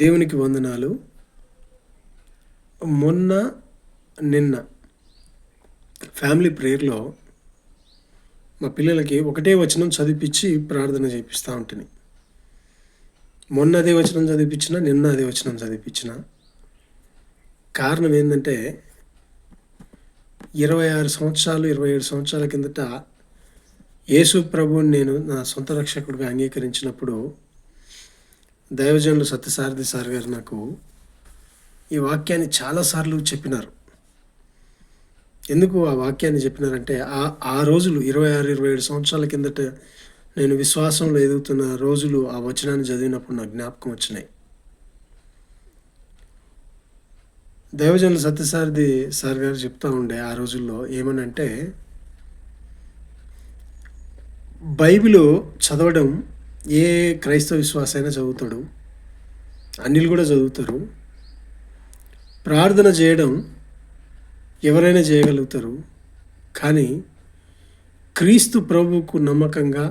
దేవునికి వందనాలు. మొన్న, నిన్న ఫ్యామిలీ ప్రేయర్‌లో మా పిల్లలకి ఒకటే వచనం చదివిపిచ్చి ప్రార్థన చేపిస్తా ఉంటిని. మొన్న అదే వచనం చదివిపిచ్చిన, నిన్న అదే వచనం చదివిపిచ్చిన. కారణం ఏందంటే 26 సంవత్సరాలు, 27 సంవత్సరాల కిందట యేసు ప్రభువుని నేను నా సొంత రక్షకుడిగా అంగీకరించినప్పుడు దైవజనులు సత్యసారథి సార్ గారు నాకు ఈ వాక్యాన్ని చాలాసార్లు చెప్పినారు. ఎందుకు ఆ వాక్యాన్ని చెప్పినారంటే ఆ రోజులు 26, 27 సంవత్సరాల కిందట నేను విశ్వాసంలో ఎదుగుతున్న రోజులు ఆ వచనాన్ని చదివినప్పుడు నాకు జ్ఞాపకం వచ్చినాయి. దైవజనులు సత్యసారథి సార్ గారు చెప్తా ఉండే ఆ రోజుల్లో ఏమనంటే, బైబిలు చదవడం ఏ క్రైస్తవ విశ్వాసైనా చదువుతాడు, అన్యులు కూడా చదువుతారు. ప్రార్థన చేయడం ఎవరైనా చేయగలుగుతారు. కానీ క్రీస్తు ప్రభువుకు నమ్మకంగా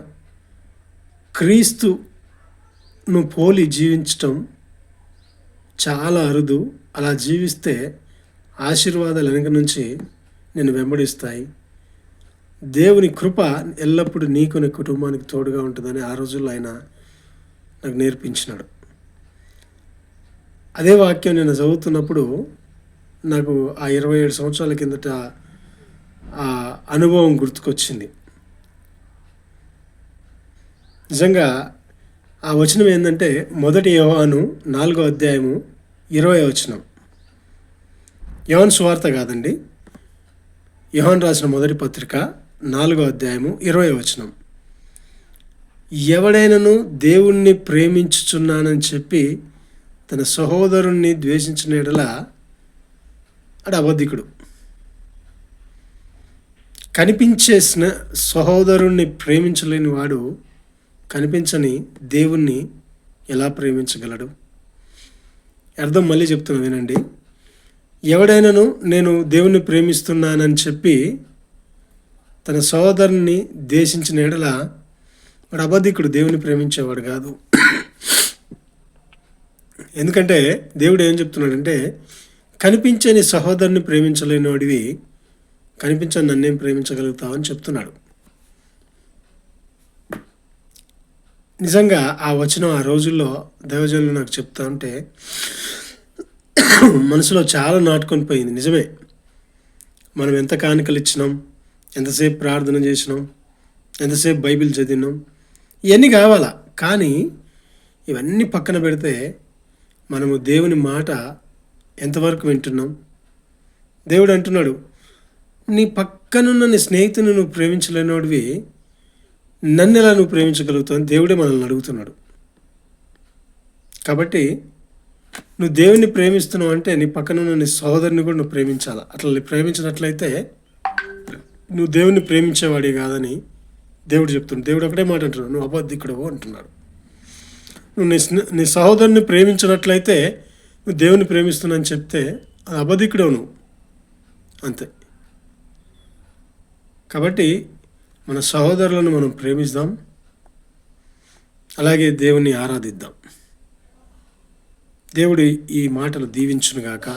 క్రీస్తును పోలి జీవించటం చాలా అరుదు. అలా జీవిస్తే ఆశీర్వాదాలు వెనక నుంచి నేను వెంబడిస్తాయి. దేవుని కృప ఎల్లప్పుడూ నీకు నీ కుటుంబానికి తోడుగా ఉంటుందని ఆ రోజుల్లో ఆయన నాకు నేర్పించినాడు. అదే వాక్యం నేను చదువుతున్నప్పుడు నాకు ఆ 27 సంవత్సరాల కిందట ఆ అనుభవం గుర్తుకొచ్చింది. నిజంగా ఆ వచనం ఏంటంటే, 1 యోహాను 4వ అధ్యాయము 20వ వచనం. యోహాను సువార్త కాదండి, యోహాను రాసిన మొదటి పత్రిక 4వ అధ్యాయము 20వ వచనం. ఎవడైనను దేవుణ్ణి ప్రేమించుచున్నానని చెప్పి తన సహోదరుణ్ణి ద్వేషించిన యెడల అడు అబద్ధికుడు. కనిపించే సహోదరుణ్ణి ప్రేమించలేని వాడు కనిపించని దేవుణ్ణి ఎలా ప్రేమించగలడు? అర్థం మళ్ళీ చెప్తున్నా వినండి. ఎవడైనాను నేను దేవుణ్ణి ప్రేమిస్తున్నానని చెప్పి తన సహోదరుని ద్వేషించిన యెడల వాడు అబద్ధికుడు, దేవుని ప్రేమించేవాడు కాదు. ఎందుకంటే దేవుడు ఏం చెప్తున్నాడంటే, కనిపించని సహోదరుని ప్రేమించలేని వాడివి కనిపించని నన్నేం ప్రేమించగలుగుతావు అని చెప్తున్నాడు. నిజంగా ఆ వచనం ఆ రోజుల్లో దైవజనులు నాకు చెప్తా ఉంటే మనసులో చాలా నాటుకొని పోయింది. నిజమే, మనం ఎంత కానుకలు ఇచ్చినాం, ఎంతసేపు ప్రార్థన చేసినాం, ఎంతసేపు బైబిల్ చదివినాం, ఇవన్నీ కావాలా. కానీ ఇవన్నీ పక్కన పెడితే మనము దేవుని మాట ఎంతవరకు వింటున్నాం? దేవుడు అంటున్నాడు, నీ పక్కనున్న నీ స్నేహితుని నువ్వు ప్రేమించలేనోడివి నన్ను ఎలా నువ్వు ప్రేమించగలుగుతావు అని దేవుడే మనల్ని అడుగుతున్నాడు. కాబట్టి నువ్వు దేవుని ప్రేమిస్తున్నావు అంటే నీ పక్కనున్న నీ సహోదరుని కూడా నువ్వు ప్రేమించాలి. అట్లా ప్రేమించినట్లయితే నువ్వు దేవుని ప్రేమించేవాడి కాదని దేవుడు చెప్తున్నాడు. దేవుడు ఒకటే మాట అంటున్నాడు, నువ్వు అబద్ధికుడవు అంటున్నాడు. నువ్వు నీ సహోదరుని ప్రేమించినట్లయితే నువ్వు దేవుని ప్రేమిస్తున్నావు చెప్తే అది అబద్ధికుడవు నువ్వు, అంతే. కాబట్టి మన సహోదరులను మనం ప్రేమిద్దాం, అలాగే దేవుణ్ణి ఆరాధిద్దాం. దేవుడు ఈ మాటలు దీవించునుగాక.